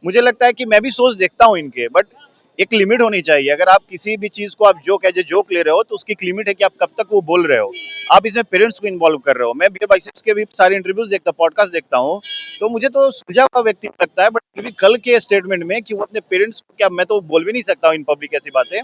मुझे लगता है कि मैं भी सोच देखता हूँ इनके, बट एक लिमिट होनी चाहिए। अगर आप किसी भी चीज को आप जोक ले रहे हो तो उसकी एक लिमिट है कि आप कब तक वो बोल रहे हो। आप इसमें पेरेंट्स को इन्वॉल्व कर रहे हो। मैं बियर बाइसेप्स के भी सारे इंटरव्यूज देखता हूँ, पॉडकास्ट देखता हूँ, तो मुझे तो सुलझा हुआ व्यक्ति लगता है, बट फिर भी कल के स्टेटमेंट में कि वो अपने पेरेंट्स को, क्या मैं तो बोल भी नहीं सकता हूँ इन पब्लिक ऐसी बातें,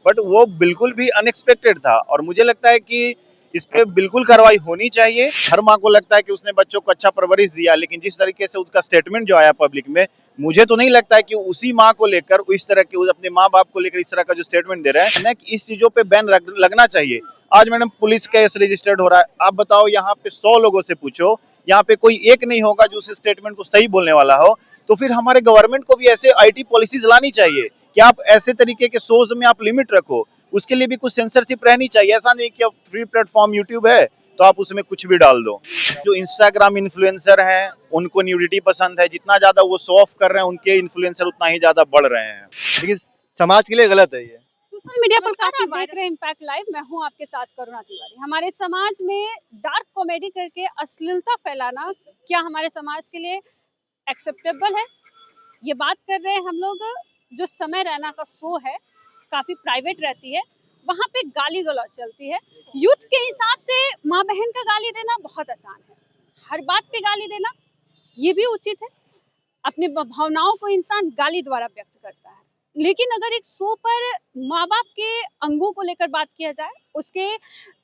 बट वो बिल्कुल भी अनएक्सपेक्टेड था। और मुझे लगता है कि इस पे बिल्कुल कार्रवाई होनी चाहिए। हर माँ को लगता है कि उसने बच्चों को अच्छा परवरिश दिया, लेकिन जिस तरीके से उसका स्टेटमेंट जो आया पब्लिक में, मुझे तो नहीं लगता है कि उसी माँ को लेकर इस तरह के अपने माँ बाप को लेकर इस तरह का जो स्टेटमेंट दे रहा है ना, कि इस चीजों पे बैन लगना चाहिए। आज मैडम पुलिस केस रजिस्टर्ड हो रहा है, आप बताओ यहाँ पे 100 लोगों से पूछो, यहाँ पे कोई एक नहीं होगा जो उस स्टेटमेंट को सही बोलने वाला हो। तो फिर हमारे गवर्नमेंट को भी ऐसे आईटी पॉलिसीज लानी चाहिए कि आप ऐसे तरीके के शोज में आप लिमिट रखो। उसके लिए भी कुछ सेंसरशिप रहनी चाहिए। ऐसा नहीं कि अब फ्री प्लेटफॉर्म यूट्यूब है तो आप उसमें कुछ भी डाल दो। जो इंस्टाग्राम इन्फ्लुएंसर हैं उनको न्यूडिटी पसंद है, जितना ज्यादा वो शो ऑफ कर रहे हैं उनके इन्फ्लुएंसर उतना ही ज्यादा बढ़ रहे हैं, लेकिन समाज के लिए गलत है ये। सोशल मीडिया पर काफी देख रहे हैं इम्पैक्ट लाइव। मैं हूं आपके साथ करुणा तिवारी। हमारे समाज में डार्क कॉमेडी करके अश्लीलता फैलाना क्या हमारे समाज के लिए एक्सेप्टेबल है? ये बात कर रहे हैं हम लोग। जो समय रैना का शो है काफी प्राइवेट रहती है, वहाँ पे गाली गलौज चलती है। यूथ के हिसाब से माँ बहन का गाली देना बहुत आसान है, हर बात पे गाली देना ये भी उचित है। अपने भावनाओं को इंसान गाली द्वारा व्यक्त करता है, लेकिन अगर एक शो पर माँ बाप के अंगों को लेकर बात किया जाए, उसके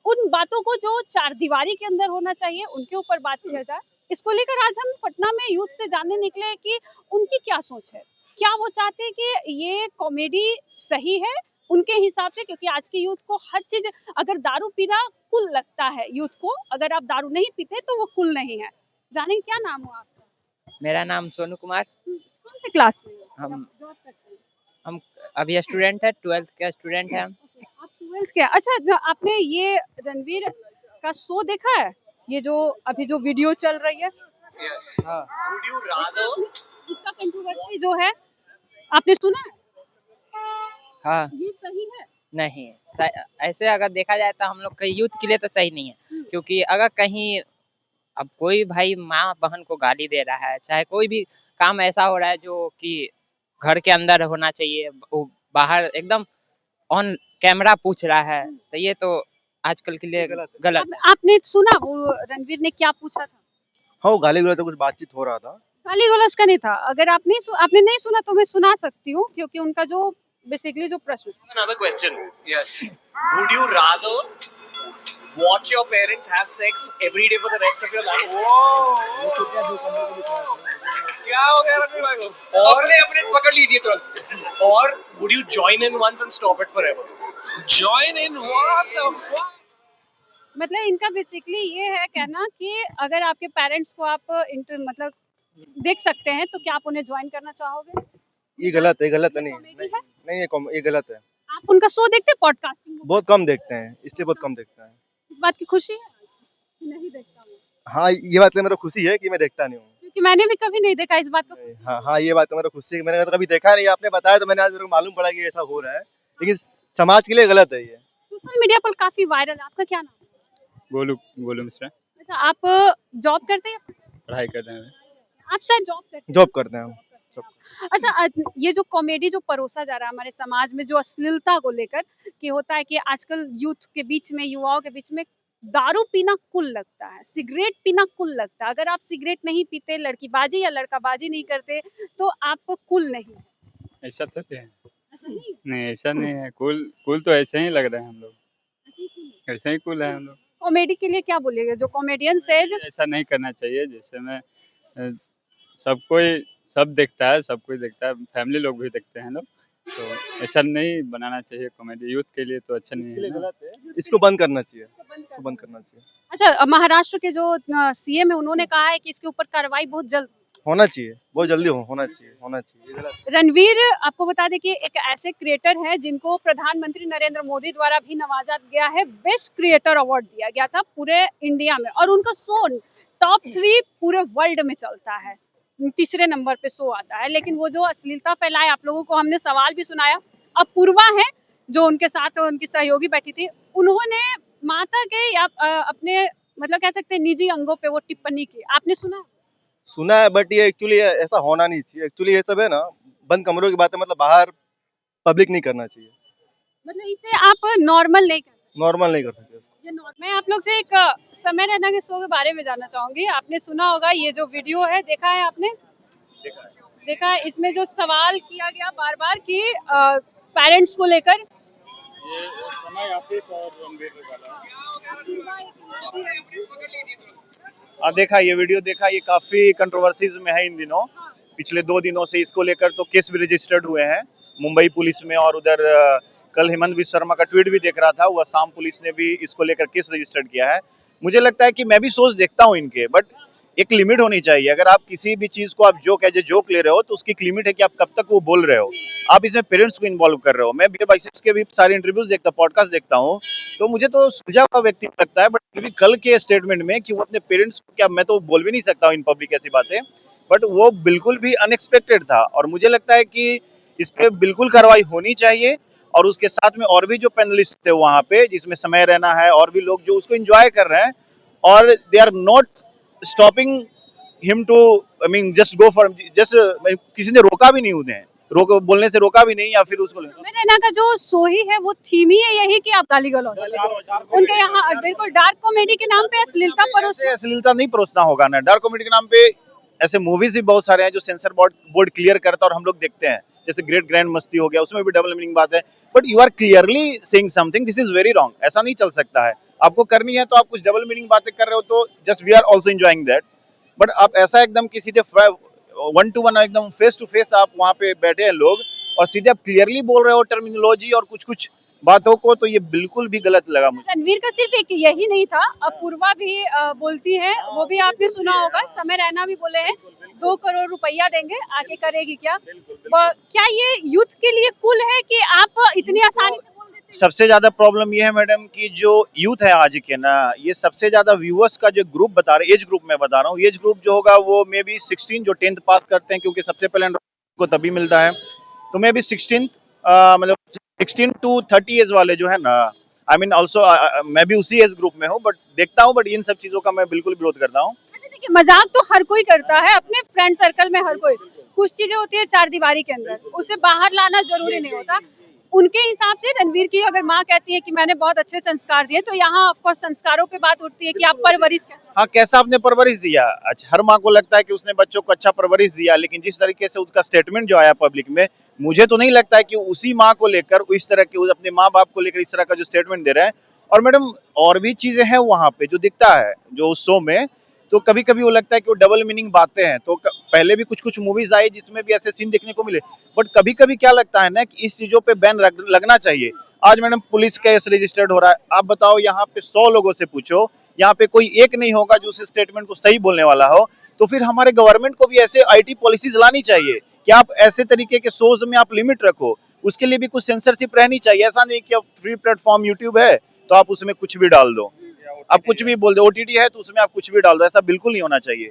उन बातों को जो चार दीवारी के अंदर होना चाहिए उनके ऊपर बात किया जाए, इसको लेकर आज हम पटना में यूथ से जानने निकले कि उनकी क्या सोच है। क्या वो चाहते हैं कि ये कॉमेडी सही है उनके हिसाब से? क्योंकि आज की यूथ को हर चीज, अगर दारू पीना कुल लगता है यूथ को, अगर आप दारू नहीं पीते तो वो कुल नहीं है। जानेंगे क्या नाम हो आपका? मेरा नाम सोनू कुमार। कौन से क्लास में हो? हम जॉब करते हैं? हम अभी स्टूडेंट है, 12th का स्टूडेंट है हम। आप 12th के? अच्छा, आपने ये रणवीर का शो देखा है? ये जो अभी जो वीडियो चल रही है, हाँ। इसका कंट्रोवर्सी जो है आपने सुना है? हाँ। ये सही है? नहीं, ऐसे अगर देखा जाए तो हम लोग के यूथ के लिए तो सही नहीं है, क्योंकि अगर कहीं अब कोई भाई माँ बहन को गाली दे रहा है, चाहे कोई भी काम ऐसा हो रहा है जो कि घर के अंदर होना चाहिए, वो बाहर एकदम ऑन कैमरा पूछ रहा है, तो ये तो आजकल के लिए गलत है। आपने सुना वो रणवीर ने क्या पूछा था? हाँ, गाली गलौज तो कुछ बातचीत हो रहा था। गाली गलौज का नहीं था। अगर आपने नहीं सुना तो मैं सुना सकती हूँ, क्योंकि उनका जो बेसिकली जो प्रश्न। Another question. Yes. Would you rather watch your parents have sex every day for the rest of your life? क्या हो गया रणवीर भाई को? और अपने पकड़ लीजिए तुरंत। और would you join in once and stop it forever? Join in? What the fuck? मतलब इनका बेसिकली ये है कहना कि अगर आपके पेरेंट्स को आप मतलब देख सकते हैं तो क्या आप उन्हें ज्वाइन करना चाहोगे? ये गलत है, गलत है। नहीं कॉमेडी है? नहीं, ये गलत है। आप उनका शो देखते हैं? पॉडकास्टिंग बहुत कम देखते हैं, इसलिए बहुत कम देखते हैं। इस बात की खुशी है कि नहीं देखता हूँ? हाँ, ये बात मेरा खुशी है कि मैं देखता नहीं हूँ। क्योंकि मैंने भी कभी नहीं देखा इस बात को। हाँ, ये बात मेरा खुशी है कि मैंने तो कभी देखा नहीं। आपने बताया तो मैंने आज मेरे को मालूम पड़ा कि ऐसा हो रहा है, लेकिन समाज के लिए गलत है ये। सोशल मीडिया पर काफी वायरल है। आपका क्या नाम है? गोलू मिश्रा। अच्छा, आप जॉब करते हैं? पढ़ाई कर रहे हैं। आप शायद जॉब करते हैं। जॉब करते हैं हम। अच्छा, ये जो कॉमेडी जो परोसा जा रहा है हमारे समाज में, जो अश्लीलता को लेकर कि होता है कि आजकल यूथ के बीच में, युवाओं के बीच में दारू पीना कुल लगता है, सिगरेट पीना कुल लगता है। अगर आप सिगरेट नहीं पीते, लड़कीबाजी या लड़काबाजी नहीं करते तो आप कुल नहीं है। ऐसा तो है नहीं, ऐसा नहीं है। कुल तो ऐसे ही लग रहे हैं हम लोग, ऐसे ही कुल है हम लोग। कॉमेडी के लिए क्या बोलिएगा? जो कॉमेडियंस है ऐसा नहीं करना चाहिए। जैसे मैं सब देखता है, सब कोई देखता है, फैमिली लोग भी देखते हैं लोग, तो ऐसा नहीं बनाना चाहिए। कॉमेडी यूथ के लिए तो अच्छा नहीं है ना? इसको बंद करना चाहिए, इसको बंद करना चाहिए। अच्छा, महाराष्ट्र के जो सीएम है उन्होंने कहा है कि इसके ऊपर कार्रवाई बहुत जल्द होना चाहिए, बहुत जल्दी होना चाहिए। रणवीर, आपको बता दें कि एक ऐसे क्रिएटर हैं जिनको प्रधानमंत्री नरेंद्र मोदी द्वारा भी नवाजा गया है, बेस्ट क्रिएटर अवार्ड दिया गया था पूरे इंडिया में, और उनका शो टॉप 3 पूरे वर्ल्ड में चलता है, 3रे नंबर पे शो आता है। लेकिन वो जो अश्लीलता फैलाए, आप लोगों को हमने सवाल भी सुनाया। अब पूर्वा है जो उनके साथ उनकी सहयोगी बैठी थी, उन्होंने माता के या अपने मतलब कह सकते हैं निजी अंगों पे वो टिप्पणी की। आपने सुना? सुना है बट ये एक्चुअली ऐसा होना नहीं चाहिए। एक्चुअली ये सब है ना बंद कमरों की बात है, मतलब बाहर पब्लिक नहीं करना चाहिए, मतलब इसे आप नॉर्मल नहीं कर सकते। नॉर्मल नहीं कर सकते इसको। ये मैं आप लोग से एक समय रैना के शो के बारे में जानना चाहूंगी। आपने सुना होगा ये जो वीडियो है, देखा है आपने? देखा है। इसमें जो सवाल किया गया बार बार कि पेरेंट्स को लेकर, ये समय आशीष और रणवीर वाला। देखा ये वीडियो, देखा ये काफी कंट्रोवर्सीज में है इन दिनों। पिछले 2 दिनों से इसको लेकर तो केस भी रजिस्टर्ड हुए हैं मुंबई पुलिस में, और उधर कल हेमंत बिश्व शर्मा का ट्वीट भी देख रहा था, वो असम पुलिस ने भी इसको लेकर केस रजिस्टर्ड किया है। मुझे लगता है कि मैं भी सोच देखता हूँ इनके, बट एक लिमिट होनी चाहिए। अगर आप किसी भी चीज को आप जोक ले रहे हो तो उसकी एक लिमिट है कि आप कब तक वो बोल रहे हो। आप इसमें पेरेंट्स को इन्वॉल्व कर रहे हो। मैं बियर बाइसेप्स के भी सारे इंटरव्यूज देखता, पॉडकास्ट देखता हूँ, तो मुझे तो सुलझा हुआ व्यक्ति लगता है, बट फिर भी कल के स्टेटमेंट में कि वो अपने पेरेंट्स को, क्या मैं तो बोल भी नहीं सकता हूँ इन पब्लिक ऐसी बातें, बट वो बिल्कुल भी अनएक्सपेक्टेड था। और मुझे लगता है कि इस पे बिल्कुल कार्रवाई होनी चाहिए। और उसके साथ में और भी जो पैनलिस्ट थे वहां पे, जिसमें समय रहना है और भी लोग जो उसको एंजॉय कर रहे हैं, और they are not stopping him to, I mean just go for, just किसी ने रोका भी नहीं उन्हें, बोलने से रोका भी नहीं, या फिर उसको समय रैना का जो शो ही है वो थीम ही है यही कि आप गाली गलौज उनके यहाँ बिल्कुल डार्क कॉमेडी के नाम पे अश्लीलता परोस। ऐसे अश्लीलता नहीं परोसना होगा ना। डार्क कॉमेडी के नाम पे ऐसे मूवीज भी बहुत सारे हैं जो सेंसर बोर्ड क्लियर करता है और हम लोग देखते हैं, जैसे ग्रेट ग्रैंड मस्ती हो गया, उसमें भी डबल मीनिंग बात है। But you are clearly saying something, this is very wrong. ऐसा नहीं चल सकता है। आपको करनी है तो आप कुछ डबल मीनिंग बातें कर रहे हो तो just we are also enjoying that. But आप ऐसा एकदम किसी से 1-to-1 एकदम फेस टू फेस आप वहाँ पे बैठे हैं लोग, और सीधे आप क्लियरली बोल रहे हो टर्मिनोलॉजी और कुछ कुछ बातों को, तो ये बिल्कुल भी गलत लगा मुझे। रणवीर का सिर्फ एक यही नहीं था, अपूर्वा भी बोलती है, वो भी आपने सुना होगा। समय रैना भी बोले हैं 2 करोड़ रुपया देंगे, आगे करेगी क्या? क्या ये यूथ के लिए कूल है कि आप इतनी आसानी से बोल देते हैं? सबसे ज्यादा प्रॉब्लम ये है मैडम कि जो यूथ है आज के ना, ये सबसे ज्यादा व्यूअर्स का जो ग्रुप बता रहे, एज ग्रुप में बता रहा हूँ, एज ग्रुप जो होगा वो मे बी 16 जो 10th पास करते हैं, क्योंकि सबसे पहले को तभी मिलता है, तो मे बी 16 मतलब 16 to 30 एज वाले जो है ना, आई मीन ऑल्सो मैं भी उसी एज ग्रुप में हूँ, बट देखता हूँ, बट इन सब चीजों का मैं बिल्कुल विरोध करता हूँ। अच्छा देखिए, मजाक तो हर कोई करता है अपने फ्रेंड सर्कल में, हर कोई। कुछ चीजें होती है 4 दीवारी के अंदर, उसे बाहर लाना जरूरी नहीं होता। उनके हिसाब से रणवीर की अगर माँ कहती है कि मैंने बहुत अच्छे संस्कार दिए, तो यहाँ ऑफ कोर्स संस्कारों पे बात उठती है कि आप परवरिश कैसे। हाँ, कैसा आपने परवरिश दिया। अच्छा, हर माँ को लगता है कि उसने बच्चों को अच्छा परवरिश दिया, लेकिन जिस तरीके से उसका स्टेटमेंट जो आया पब्लिक में, मुझे तो नहीं लगता है कि उसी माँ को लेकर इस तरह के, अपने माँ बाप को लेकर इस तरह का जो स्टेटमेंट दे रहे हैं। और मैडम और भी चीजें हैं वहाँ पे जो दिखता है जो उस शो में, तो कभी कभी वो लगता है कि वो डबल मीनिंग बातें हैं। तो पहले भी कुछ कुछ मूवीज आई जिसमें भी ऐसे सीन देखने को मिले, बट कभी कभी क्या लगता है ना कि इस चीजों पे बैन लगना चाहिए। आज मैडम पुलिस केस रजिस्टर्ड हो रहा है, आप बताओ यहाँ पे 100 लोगों से पूछो, यहाँ पे कोई एक नहीं होगा जो उस स्टेटमेंट को सही बोलने वाला हो। तो फिर हमारे गवर्नमेंट को भी ऐसे आईटी पॉलिसीज लानी चाहिए कि आप ऐसे तरीके के शोज में आप लिमिट रखो। उसके लिए भी कुछ सेंसरशिप रहनी चाहिए। ऐसा नहीं कि अब फ्री प्लेटफॉर्म यूट्यूब है तो आप उसमें कुछ भी डाल दो, आप कुछ भी बोल दो। ओटीटी है तो उसमें आप कुछ भी डाल दो, ऐसा बिल्कुल नहीं होना चाहिए।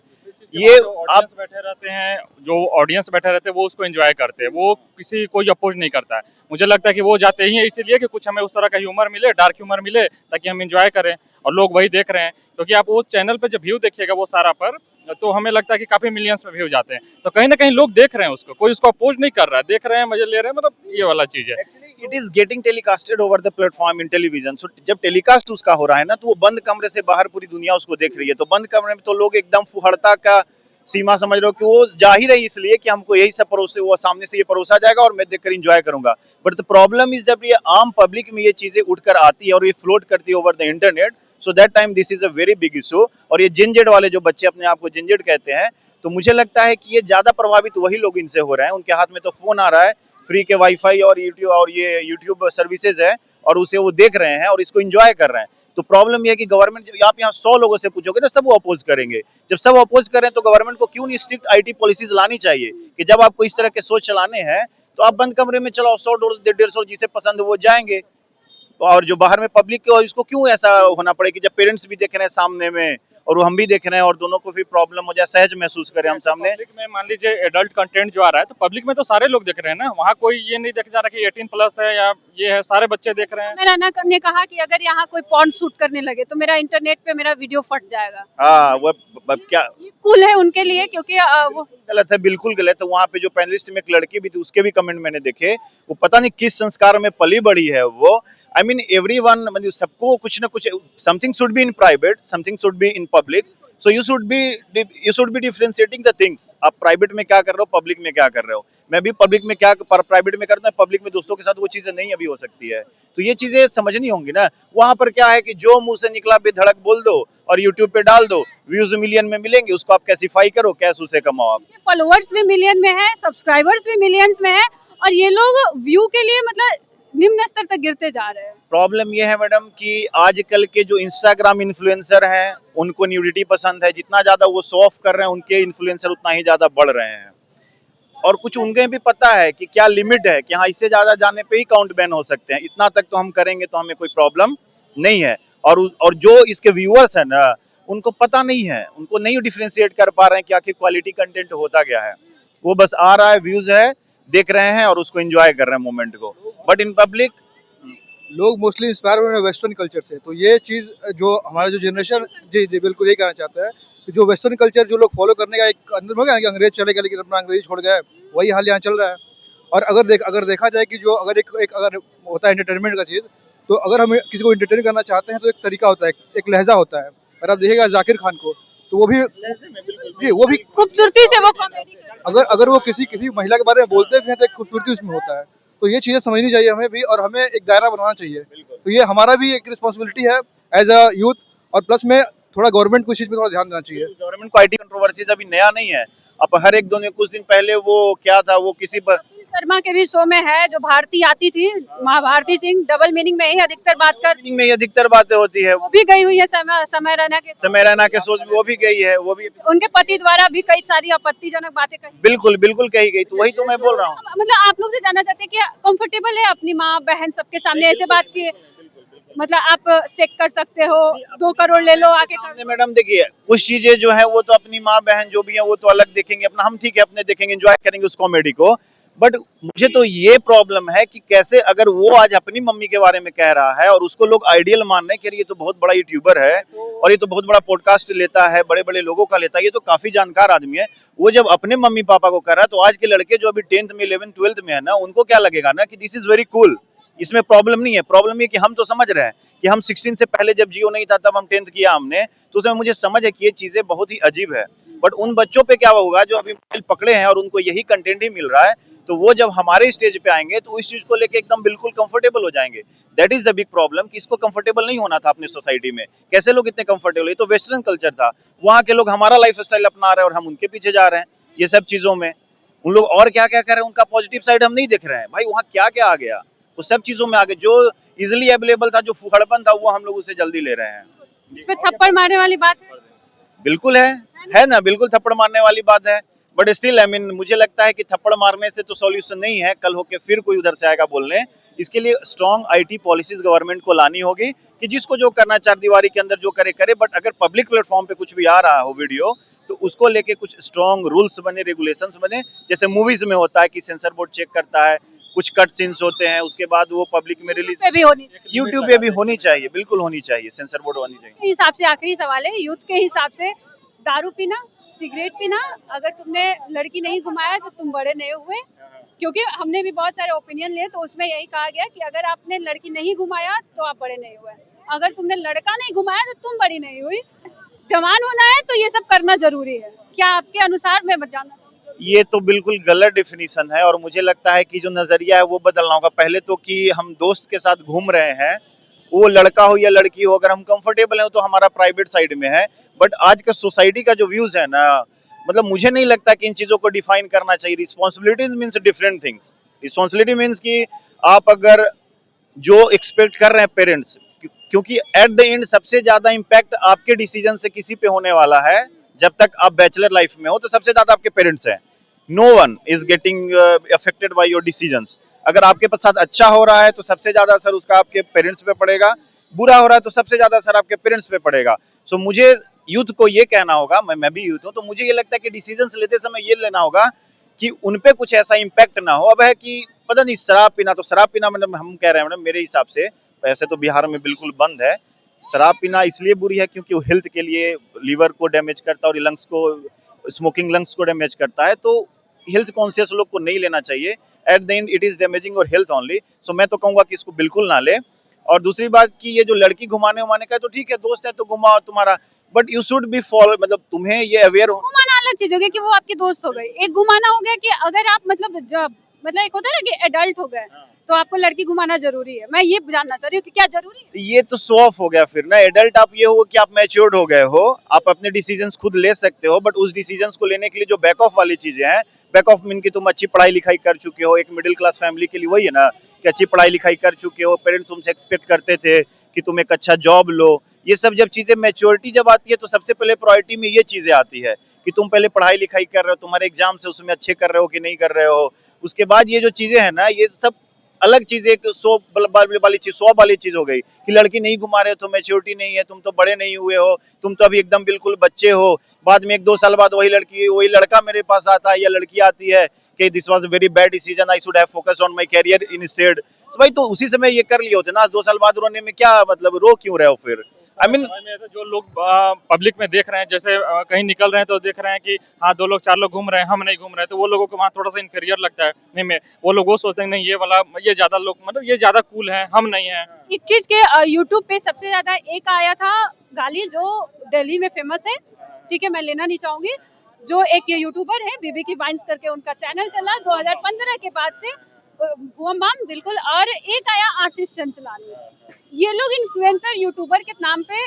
ये आप बैठे रहते हैं, जो ऑडियंस बैठे रहते हैं वो उसको एंजॉय करते हैं, वो किसी कोई अपोज नहीं करता है। मुझे लगता है कि वो जाते ही हैं इसीलिए कि कुछ हमें उस तरह का ह्यूमर मिले, डार्क ह्यूमर मिले, ताकि हम एंजॉय करें, और लोग वही देख रहे हैं। क्योंकि आप वो चैनल पे जब व्यू देखिएगा वो सारा पर, तो हमें लगता है कि काफी मिलियंस में व्यू जाते हैं, तो कहीं ना कहीं लोग देख रहे हैं उसको, कोई उसको अपोज नहीं कर रहा है, देख रहे हैं, मजे ले रहे हैं, मतलब ये वाला चीज है। It is getting telecasted over the platform in television. So जब टेलीकास्ट उसका हो रहा है ना, तो वो बंद कमरे से बाहर पूरी दुनिया उसको देख रही है। तो बंद कमरे में तो लोग एकदम फुहड़ता का सीमा समझ रहे हो कि वो जा ही रही इसलिए कि हमको यही सब परोसे, वो सामने से ये परोसा जाएगा और मैं देखकर एंजॉय करूंगा। बट द प्रॉब्लम इज जब ये आम पब्लिक में ये चीजें उठकर आती है और ये फ्लोट करती है over the internet, so that time this is a very big issue. और ये जिनजेड वाले जो बच्चे अपने आप को जिनजेड कहते हैं, तो मुझे लगता है कि ये ज्यादा प्रभावित वही लोग इनसे हो रहे हैं। उनके हाथ में तो फोन आ रहा है, फ्री के वाईफाई और ये यूट्यूब सर्विसेज है, और उसे वो देख रहे हैं और इसको एंजॉय कर रहे हैं। तो प्रॉब्लम ये है कि गवर्नमेंट, आप यहाँ 100 लोगों से पूछोगे तो सब वो अपोज करेंगे। जब सब अपोज करें तो गवर्नमेंट को क्यों नहीं स्ट्रिक्ट आईटी पॉलिसीज लानी चाहिए कि जब आपको इस तरह के सोच चलाने हैं तो आप बंद कमरे में चलाओ, 100-150 जिसे पसंद वो जाएंगे। और जो बाहर में पब्लिक को, इसको क्यों ऐसा होना पड़े कि जब पेरेंट्स भी देख रहे हैं सामने में और वो हम भी देख रहे हैं और दोनों को भी प्रॉब्लम हो जाए, सहज महसूस करें हम सामने। पब्लिक में मान लीजिए एडल्ट कंटेंट जो आ रहा है तो पब्लिक में तो सारे लोग देख रहे हैं ना, वहाँ कोई ये नहीं देख जा रहा कि 18+ है या ये है, सारे बच्चे देख रहे हैं। मेरा ने कहा कि अगर यहाँ कोई पॉर्न शूट करने लगे तो मेरा इंटरनेट पे मेरा वीडियो फट जाएगा। हाँ, वो क्या ये कूल है उनके लिए, क्योंकि वो गलत है, बिल्कुल गलत है। वहाँ पे जो पैनलिस्ट में एक लड़की भी थी, उसके भी कमेंट मैंने देखे, वो पता नहीं किस संस्कार में पली बड़ी है वो। आई मीन एवरीवन, मतलब सबको कुछ ना कुछ, something should be in private, something should be in public, so you should be differentiating the things. आप प्राइवेट में क्या कर रहे हो, पब्लिक में क्या कर रहे हो। मैं भी पब्लिक में क्या प्राइवेट में करता हूँ, पब्लिक में दोस्तों के साथ वो चीजें नहीं अभी हो सकती है, तो ये चीजें समझनी होंगी ना। वहां पर क्या है कि जो मुंह से निकला बेधड़क बोल दो और यूट्यूब पे डाल दो, व्यूज मिलियन में मिलेंगे, उसको आप कैसिफाई करो, कैश उसे कमाओ आप। फॉलोअर्स भी मिलियन में है, सब्सक्राइबर्स भी मिलियंस में है, और ये लोग व्यू के लिए मतलब निम्न स्तर तक गिरते जा रहे हैं। प्रॉब्लम ये है मैडम कि आजकल के जो इंस्टाग्राम इन्फ्लुएंसर हैं, उनको न्यूडिटी पसंद है। जितना ज्यादा वो शो ऑफ कर रहे हैं, उनके इन्फ्लुएंसर उतना ही ज्यादा बढ़ रहे हैं। और कुछ उनके भी पता है कि क्या लिमिट है, कि हाँ इससे ज्यादा जाने पे ही काउंट बैन हो सकते हैं, इतना तक तो हम करेंगे तो हमें कोई प्रॉब्लम नहीं है। और जो इसके व्यूअर्स हैं ना, उनको पता नहीं है, उनको नहीं डिफरेंशिएट कर पा रहे हैं कि आखिर क्वालिटी कंटेंट होता क्या है। वो बस आ रहा है, व्यूज है, देख रहे हैं और उसको एंजॉय कर रहे हैं मोमेंट को। बट इन पब्लिक लोग मोस्टली इंस्पायर हो रहे हैं वेस्टर्न कल्चर से, तो ये चीज़ जो हमारा जो जनरेशन, जी जी बिल्कुल यही कहना चाहता है कि जो वेस्टर्न कल्चर जो लोग फॉलो करने का एक अंदर हो गया कि अंग्रेज चले गए लेकिन अपना अंग्रेजी छोड़ गए, वही हाल यहाँ चल रहा है। और अगर देखा जाए कि जो अगर एक अगर होता है एंटरटेनमेंट का चीज़, तो अगर हम किसी को एंटरटेन करना चाहते हैं तो एक तरीका होता है, एक लहजा होता है। अगर आप देखिएगा जाकिर खान को, तो वो भी जी वो भी खूबसूरती से वो कॉमेडी करते हैं। अगर वो किसी महिला के बारे में बोलते भी हैं तो एक खूबसूरती उसमें होता है। तो ये चीज़ें समझनी चाहिए हमें भी, और हमें एक दायरा बनाना चाहिए। तो ये हमारा भी एक रिस्पॉन्सिबिलिटी है एज अ यूथ, और प्लस में थोड़ा गवर्नमेंट को इस चीज़ पे थोड़ा ध्यान देना चाहिए। गवर्नमेंट को आईटी कंट्रोवर्सीज अभी नया नहीं है। अब हर एक दिन, कुछ दिन पहले वो क्या था, वो किसी पर कपिल शर्मा के भी शो में है, जो भारती आती थी, महाभारती सिंह, डबल मीनिंग में ही अधिकतर बात कर, में ये अधिकतर बातें होती है। वो भी गई हुई है समय रैना के, समय रैना के सोच में वो भी गई है, वो भी उनके पति द्वारा भी कई सारी आपत्तिजनक बातें कही। बिल्कुल बिल्कुल कही गई। तो वही तो मैं बोल रहा हूँ। मतलब आप लोग से जानना चाहते हैं कि कंफर्टेबल है अपनी माँ बहन सबके सामने ऐसे बात की, मतलब आप चेक कर सकते हो, 2 करोड़ ले लो आके कर। सामने मैडम देखिए, कुछ चीजें जो है वो तो अपनी माँ बहन जो भी है वो तो अलग देखेंगे अपना, हम ठीक है अपने देखेंगे, एंजॉय करेंगे उस कॉमेडी को। बट मुझे तो ये प्रॉब्लम है कि कैसे अगर वो आज अपनी मम्मी के बारे में कह रहा है और उसको लोग आइडियल मान रहे हैं कि ये तो बहुत बड़ा यूट्यूबर है और ये तो बहुत बड़ा पॉडकास्ट लेता है, बड़े बड़े लोगों का लेता है, ये तो काफी जानकार आदमी है, वो जब अपने मम्मी पापा को कर रहा है, तो आज के लड़के जो अभी 10th में 11th 12th में है ना, उनको क्या लगेगा ना कि दिस इज वेरी कूल। इसमें प्रॉब्लम नहीं है। प्रॉब्लम ये कि हम तो समझ रहे हैं कि हम 16 से पहले जब जियो नहीं था तब हम 10th किया हमने, तो उसमें मुझे समझ है कि ये चीजें बहुत ही अजीब है। बट उन बच्चों पे क्या होगा जो अभी मोबाइल पकड़े हैं और उनको यही कंटेंट ही मिल रहा है, तो वो जब हमारे स्टेज पे आएंगे तो इस चीज को लेके एकदम बिल्कुल कंफर्टेबल हो जाएंगे। That is the big problem कि इसको कंफर्टेबल नहीं होना था अपनी सोसाइटी में। कैसे लोग इतने कंफर्टेबल, ये तो वेस्टर्न कल्चर था, वहाँ के लोग हमारा लाइफ स्टाइल अपना रहे हैं और हम उनके पीछे जा रहे हैं ये सब चीजों में। उन लोग और क्या क्या कर रहे हैं, उनका पॉजिटिव साइड हम नहीं देख रहे हैं। भाई वहाँ क्या क्या आ गया, वो सब चीजों में आगे जो इजिली अवेलेबल था, जो फुहड़पन था, वो हम लोग उसे जल्दी ले रहे हैं। इस पे थप्पड़ मारने वाली बात है। बिल्कुल है ना, बिल्कुल थप्पड़ मारने वाली बात है। बट स्टिल आई मीन मुझे लगता है कि थप्पड़ मारने से तो सॉल्यूशन नहीं है, कल होके फिर कोई उधर से आएगा बोलने। इसके लिए स्ट्रॉन्ग आईटी पॉलिसीज गवर्नमेंट को लानी होगी कि जिसको जो करना चार दीवारी के अंदर जो करे। बट अगर पब्लिक प्लेटफॉर्म पे कुछ भी आ रहा हो वीडियो, तो उसको लेके कुछ स्ट्रॉन्ग रूल्स बने, रेगुलेशंस बने, जैसे मूवीज में होता है कि सेंसर बोर्ड चेक करता है, कुछ कट सीन्स होते हैं, उसके बाद वो पब्लिक में रिलीज पे भी होनी चाहिए। यूट्यूब पे भी होनी चाहिए, बिल्कुल होनी चाहिए, सेंसर बोर्ड होनी चाहिए। के हिसाब से आखिरी सवाल है, यूथ के हिसाब से, दारू पीना, सिगरेट पीना, अगर तुमने लड़की नहीं घुमाया तो तुम बड़े नहीं हुए। क्योंकि हमने भी बहुत सारे ओपिनियन लिए, तो उसमें यही कहा गया कि अगर आपने लड़की नहीं घुमाया तो आप बड़े नहीं हुए, अगर तुमने लड़का नहीं घुमाया तो तुम बड़ी नहीं हुई। जवान होना है तो ये सब करना जरूरी है। क्या आपके अनुसार, मैं जानना चाहूंगी। ये तो बिल्कुल गलत डेफिनेशन है और मुझे लगता है कि जो नजरिया है वो बदलना होगा। पहले तो कि हम दोस्त के साथ घूम रहे हैं, वो लड़का हो या लड़की हो, अगर हम कंफर्टेबल हैं तो हमारा प्राइवेट साइड में है। बट आज का सोसाइटी का जो व्यूज है ना, मतलब मुझे नहीं लगता कि इन चीजों को डिफाइन करना चाहिए। Responsibilities means different things. Responsibility means कि आप अगर जो एक्सपेक्ट कर रहे हैं पेरेंट्स, क्योंकि एट द एंड सबसे ज्यादा इम्पैक्ट आपके डिसीजन से किसी पे होने वाला है। जब तक आप बैचलर लाइफ में हो तो सबसे ज्यादा आपके पेरेंट्स हैं। No one is getting affected by your decisions. अगर आपके साथ अच्छा हो रहा है तो सबसे ज्यादा असर उसका आपके पेरेंट्स पे पड़ेगा, बुरा हो रहा है तो सबसे ज्यादा असर आपके पेरेंट्स पे पड़ेगा। सो मुझे यूथ को ये कहना होगा, मैं भी यूथ हूँ, तो मुझे ये लगता है कि डिसीजंस लेते समय ये लेना होगा कि उन पे कुछ ऐसा इम्पैक्ट ना हो। अब है कि पता नहीं, शराब पीना, तो शराब पीना मतलब हम कह रहे हैं मैडम, मेरे हिसाब से वैसे तो बिहार में बिल्कुल बंद है। शराब पीना इसलिए बुरी है क्योंकि वो हेल्थ के लिए लीवर को डैमेज करता है और लंग्स को, स्मोकिंग लंग्स को डैमेज करता है। तो हेल्थ कॉन्शियस लोग को नहीं लेना चाहिए। At the end it is damaging और हेल्थ ओनली। सो मैं तो कहूंगा कि इसको बिल्कुल ना ले। और दूसरी बात कि ये जो लड़की घुमाने उमाने का, तो ठीक है, दोस्त है तो घुमाओ तुम्हारा, but you should be follow, मतलब तुम्हें ये अवेयर हो। घुमाना अलग चीज हो गई कि वो आपके दोस्त हो गए, एक घुमाना हो गया कि अगर आप मतलब जब मतलब एक होता है ना कि एडल्ट हो गए तो आपको लड़की घुमाना जरूरी है। मैं ये जानना चाह रही हूँ कि क्या जरूरी है? ये तो शो ऑफ हो गया फिर ना। एडल्ट आप ये हो कि आप मैच्योर्ड हो गए हो, आप अपने डिसीजंस खुद ले सकते हो, बट उस डिसीजंस को लेने के लिए जो बैक ऑफ वाली चीजें हैं, बैक ऑफ मीन कि तुम अच्छी पढ़ाई लिखाई कर चुके हो। एक मिडिल क्लास फैमिली के लिए वही है ना कि अच्छी पढ़ाई लिखाई कर चुके हो, पेरेंट्स तुमसे एक्सपेक्ट करते थे कि तुम एक अच्छा जॉब लो। ये सब जब चीजें मैच्योरिटी जब आती है तो सबसे पहले प्रायोरिटी में ये चीजें आती है कि तुम पहले पढ़ाई लिखाई कर रहे हो, तुम्हारे एग्जाम से उसमें अच्छे कर रहे हो कि नहीं कर रहे हो। उसके बाद ये जो चीजें हैं ना, ये सब अलग चीज, एक सौ वाली चीज, 100 वाली चीज हो गई कि लड़की नहीं घुमा रहे हो तो मैच्योरिटी नहीं है, तुम तो बड़े नहीं हुए हो, तुम तो अभी एकदम बिल्कुल बच्चे हो। बाद में 1-2 साल बाद वही लड़का मेरे पास आता है या लड़की आती है कि this was very bad decision, I should have focused on my career instead. तो भाई तो उसी समय ये कर लिए होते ना, 2 साल बाद रोने में क्या मतलब, रो क्यों रहे हो फिर? आई मीन समय में तो जो लोग पब्लिक में देख रहे हैं, जैसे कहीं निकल रहे हैं तो देख रहे हैं कि हाँ 2 लोग 4 लोग घूम रहे हैं, हम नहीं घूम रहे हैं, तो वो लोगों को वहाँ थोड़ा सा इन्फीरियर लगता है। नहीं, मैं वो लोग वो सोचते हैं नहीं ये वाला, ये ज्यादा लोग मतलब ये ज्यादा कूल है, हम नहीं है। एक चीज के यूट्यूब पे सबसे ज्यादा एक आया था गाली, जो दिल्ली में फेमस है, ठीक है मैं लेना नहीं चाहूंगी, जो एक ये यूट्यूबर है बीबी की वाइन्स करके, उनका चैनल चला 2015 के बाद से, वो मैम बिल्कुल। और एक आया आशीष चंचलानी, ये लोग इन्फ्लुएंसर यूट्यूबर के नाम पे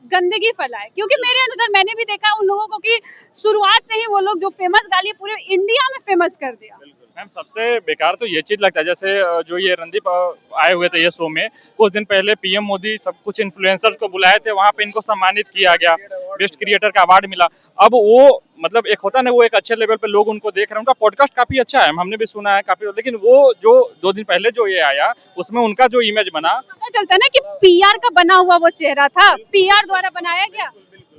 गंदगी फैलाए, क्योंकि मेरे अनुसार मैंने भी देखा उन लोगों को कि शुरुआत से ही वो लोग जो फेमस गाली पूरे इंडिया में फेमस कर दिया। मैम सबसे बेकार तो ये चीज लगता है, जैसे जो ये रणदीप आए हुए थे ये शो में, कुछ दिन पहले पीएम मोदी सब कुछ इन्फ्लुएंसर्स को बुलाए थे, वहाँ पे इनको सम्मानित किया गया, बेस्ट क्रिएटर का अवार्ड मिला। अब वो मतलब एक होता ना, वो एक अच्छे लेवल पे लोग उनको देख रहे हैं, उनका पॉडकास्ट काफी अच्छा है, हमने भी सुना है काफी, लेकिन वो जो 2 दिन पहले जो ये आया उसमें उनका जो इमेज बना, पता चलता है ना कि पीआर का बना हुआ वो चेहरा था, पीआर द्वारा बनाया गया,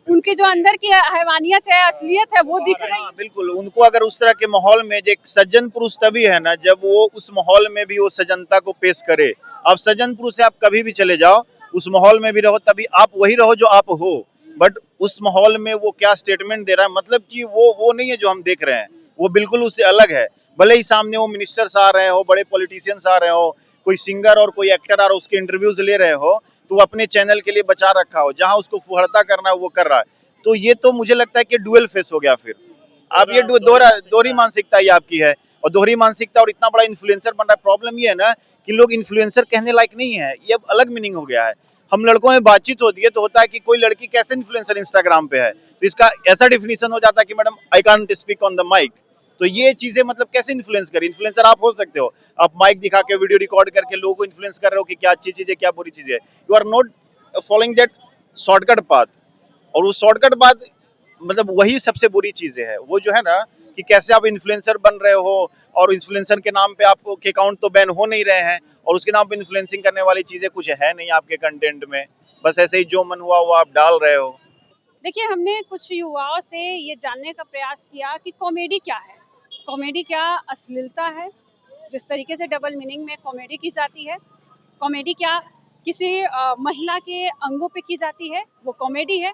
उनकी जो अंदर की हैवानियत है, असलियत है, वो दिख रही है। बिल्कुल, उनको अगर उस तरह के माहौल में, जो एक सज्जन पुरुष तभी है ना जब वो उस माहौल में भी वो सज्जनता को पेश करे। अब सज्जन पुरुष से आप कभी भी चले जाओ, उस माहौल में भी रहो, तभी आप वही रहो जो आप हो। बट उस माहौल में वो क्या स्टेटमेंट दे रहा है, मतलब कि वो नहीं है जो हम देख रहे हैं, वो बिल्कुल उससे अलग है। भले ही सामने वो मिनिस्टर्स आ रहे हो, बड़े पॉलिटिशियंस आ रहे हो, कोई सिंगर और कोई एक्टर आ रहा हो, उसके इंटरव्यूज ले रहे हो, तो वो अपने चैनल के लिए बचा रखा हो, जहां उसको फुहड़ता करना है वो कर रहा है। तो ये तो मुझे लगता है कि डुअल फेस हो गया फिर। आप ये दोहरी मानसिकता ये आपकी है, और दोहरी मानसिकता और इतना बड़ा इन्फ्लुएंसर बन रहा है। प्रॉब्लम ये है ना कि लोग इन्फ्लुएंसर कहने लायक नहीं है, ये अब अलग मीनिंग हो गया है। हम लड़कों में बातचीत होती है तो होता है कि कोई लड़की कैसे इन्फ्लुएंसर इंस्टाग्राम पे है, तो इसका ऐसा डिफिनेशन हो जाता है कि madam I can't speak on the mic. तो ये चीजें मतलब कैसे इन्फ्लुएंस करें? इन्फ्लुएंसर आप हो सकते हो, आप माइक दिखा के वीडियो रिकॉर्ड करके लोगों को इन्फ्लुएंस कर रहे हो कि क्या अच्छी चीज है क्या बुरी चीज है। You are not following that shortcut path. और वो शॉर्टकट बात मतलब वही सबसे बुरी चीजें है, वो जो है ना कि कैसे आप इन्फ्लुएंसर बन रहे हो, और इन्फ्लुएंसर के नाम पे आपको के अकाउंट तो बैन हो नहीं रहे हैं, और उसके नाम पे इन्फ्लुएंसिंग करने वाली चीजें कुछ है नहीं आपके कंटेंट में, बस ऐसे ही जो मन हुआ वो आप डाल रहे हो। देखिए, हमने कुछ युवाओं से ये जानने का प्रयास किया कि कॉमेडी क्या है, कॉमेडी क्या अश्लीलता है, जिस तरीके से डबल मीनिंग में कॉमेडी की जाती है, कॉमेडी क्या किसी महिला के अंगों पे की जाती है, वो कॉमेडी है।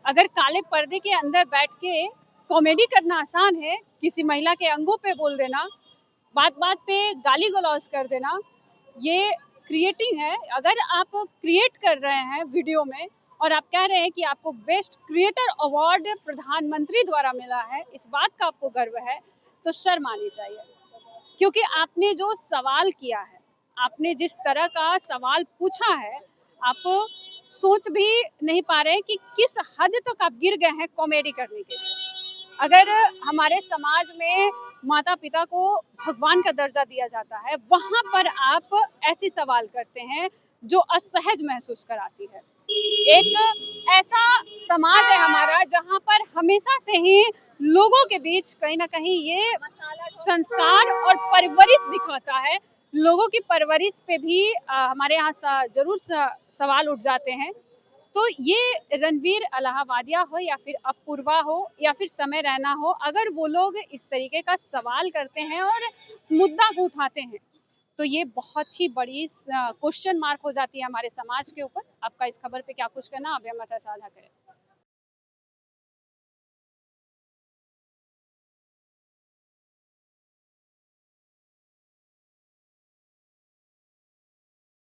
अगर काले पर्दे के अंदर बैठ के कॉमेडी करना आसान है, किसी महिला के अंगों पे बोल देना, बात बात पे गाली गलौज कर देना, ये क्रिएटिंग है। अगर आप क्रिएट कर रहे हैं वीडियो में और आप कह रहे हैं कि आपको बेस्ट क्रिएटर अवार्ड प्रधानमंत्री द्वारा मिला है, इस बात का आपको गर्व है, तो शर्म आनी चाहिए। क्योंकि आपने जो सवाल किया है, आपने जिस तरह का सवाल पूछा है, आप सोच भी नहीं पा रहे कि किस हद तक आप गिर गए हैं कॉमेडी करने के लिए। अगर हमारे समाज में माता पिता को भगवान का दर्जा दिया जाता है, वहाँ पर आप ऐसी सवाल करते हैं जो असहज महसूस कराती है। एक ऐसा समाज है हमारा जहाँ पर हमेशा से ही लोगों के बीच कहीं ना कहीं ये संस्कार और परवरिश दिखाता है। लोगों की परवरिश पे भी हमारे यहाँ जरूर सवाल उठ जाते हैं तो ये रणवीर अलाहाबादिया हो या फिर अपूर्वा हो या फिर समय रैना हो, अगर वो लोग इस तरीके का सवाल करते हैं और मुद्दा को उठाते हैं तो ये बहुत ही बड़ी क्वेश्चन मार्क हो जाती है हमारे समाज के ऊपर। आपका इस खबर पे क्या कुछ कहना, आप हमारे साथ साझा करें।